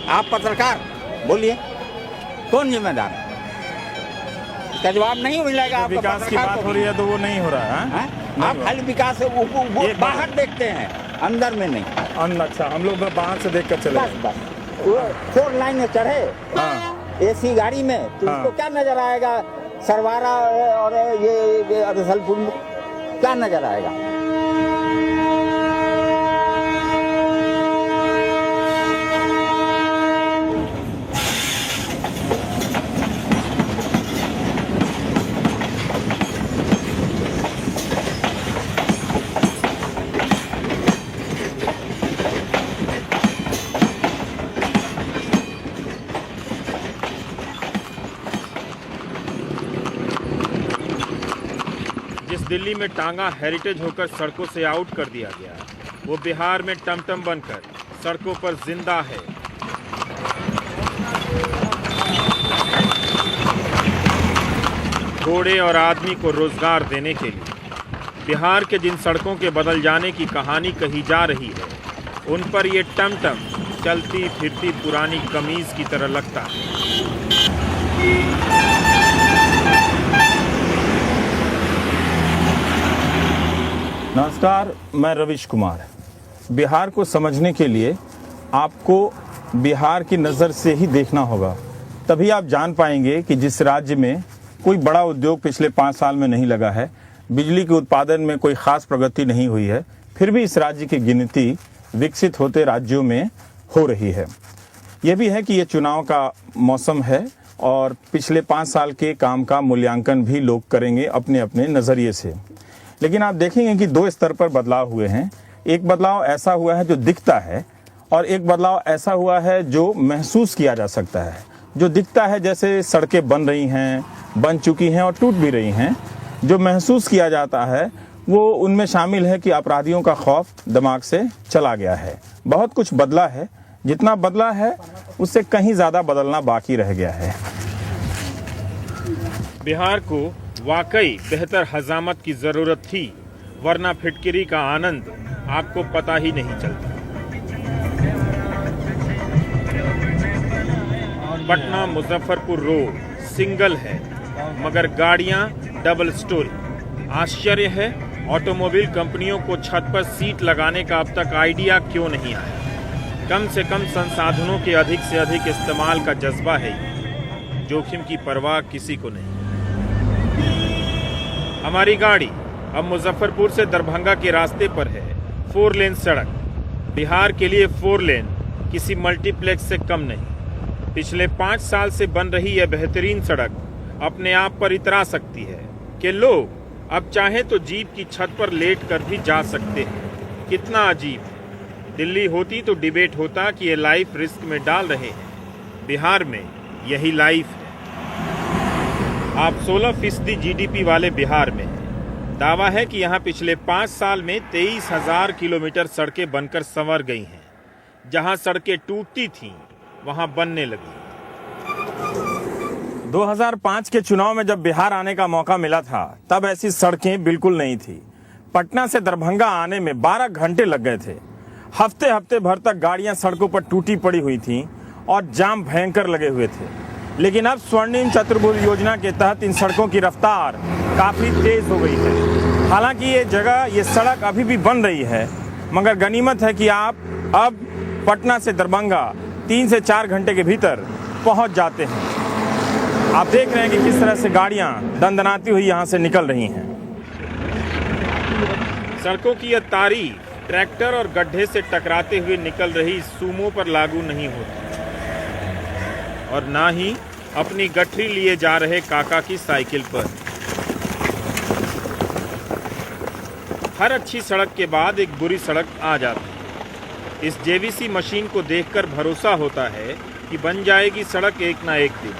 आप पत्रकार बोलिए, कौन जिम्मेदार है? इसका जवाब नहीं मिलेगा आपको। विकास की बात हो रही है तो वो नहीं हो रहा है। आप खाली विकास बाहर देखते हैं, अंदर में नहीं। अच्छा, हम लोग बाहर से देख कर चले। बस वो 4 लाइन में चढ़े एसी गाड़ी में तो उसको क्या नजर आएगा? सरवारा और ये रसलपुर में क्या नजर आएगा? जिस दिल्ली में टांगा हेरिटेज होकर सड़कों से आउट कर दिया गया, वो बिहार में टमटम बनकर सड़कों पर जिंदा है। घोड़े और आदमी को रोजगार देने के लिए बिहार के जिन सड़कों के बदल जाने की कहानी कही जा रही है, उन पर ये टमटम चलती फिरती पुरानी कमीज की तरह लगता है। नमस्कार, मैं रविश कुमार। बिहार को समझने के लिए आपको बिहार की नज़र से ही देखना होगा, तभी आप जान पाएंगे कि जिस राज्य में कोई बड़ा उद्योग पिछले 5 साल में नहीं लगा है, बिजली के उत्पादन में कोई खास प्रगति नहीं हुई है, फिर भी इस राज्य की गिनती विकसित होते राज्यों में हो रही है। यह भी है कि ये चुनाव का मौसम है और पिछले 5 साल के काम का मूल्यांकन भी लोग करेंगे अपने अपने नज़रिए से। लेकिन आप देखेंगे कि 2 स्तर पर बदलाव हुए हैं। एक बदलाव ऐसा हुआ है जो दिखता है और एक बदलाव ऐसा हुआ है जो महसूस किया जा सकता है। जो दिखता है जैसे सड़कें बन रही हैं, बन चुकी हैं और टूट भी रही हैं। जो महसूस किया जाता है वो उनमें शामिल है कि अपराधियों का खौफ दिमाग से चला गया है। बहुत कुछ बदला है, जितना बदला है उससे कहीं ज़्यादा बदलना बाकी रह गया है। बिहार को वाकई बेहतर हजामत की जरूरत थी, वरना फिटकिरी का आनंद आपको पता ही नहीं चलता। पटना मुजफ्फरपुर रोड सिंगल है, मगर गाड़ियां डबल स्टोरी। आश्चर्य है ऑटोमोबाइल कंपनियों को छत पर सीट लगाने का अब तक आइडिया क्यों नहीं आया। कम से कम संसाधनों के अधिक से अधिक इस्तेमाल का जज्बा है, जोखिम की परवाह किसी को नहीं। हमारी गाड़ी अब मुजफ्फरपुर से दरभंगा के रास्ते पर है। 4 लेन सड़क, बिहार के लिए 4 लेन किसी मल्टीप्लेक्स से कम नहीं। पिछले 5 साल से बन रही यह बेहतरीन सड़क अपने आप पर इतरा सकती है कि लोग अब चाहे तो जीप की छत पर लेट कर भी जा सकते हैं। कितना अजीब। दिल्ली होती तो डिबेट होता कि ये लाइफ रिस्क में डाल रहे हैं। बिहार में यही लाइफ है। आप 16% GDP वाले बिहार में दावा है कि यहाँ पिछले 5 साल में 23,000 किलोमीटर सड़कें बनकर संवर गई हैं। जहाँ सड़कें टूटती थीं वहाँ बनने लगी। 2005 के चुनाव में जब बिहार आने का मौका मिला था तब ऐसी सड़कें बिल्कुल नहीं थी। पटना से दरभंगा आने में 12 घंटे लग गए थे। हफ्ते हफ्ते भर तक गाड़ियां सड़कों पर टूटी पड़ी हुई थीं और जाम भयंकर लगे हुए थे। लेकिन अब स्वर्णिम चतुर्भुज योजना के तहत इन सड़कों की रफ्तार काफ़ी तेज़ हो गई है। हालांकि ये सड़क अभी भी बन रही है, मगर गनीमत है कि आप अब पटना से दरभंगा 3 से 4 घंटे के भीतर पहुंच जाते हैं। आप देख रहे हैं कि किस तरह से गाड़ियां दंदनाती हुई यहां से निकल रही हैं। सड़कों की यह तारीफ ट्रैक्टर और गड्ढे से टकराते हुए निकल रही सूमो पर लागू नहीं होती और ना ही अपनी गठरी लिए जा रहे काका की साइकिल पर। हर अच्छी सड़क के बाद एक बुरी सड़क आ जाती है। इस JVC मशीन को देखकर भरोसा होता है कि बन जाएगी सड़क एक ना एक दिन।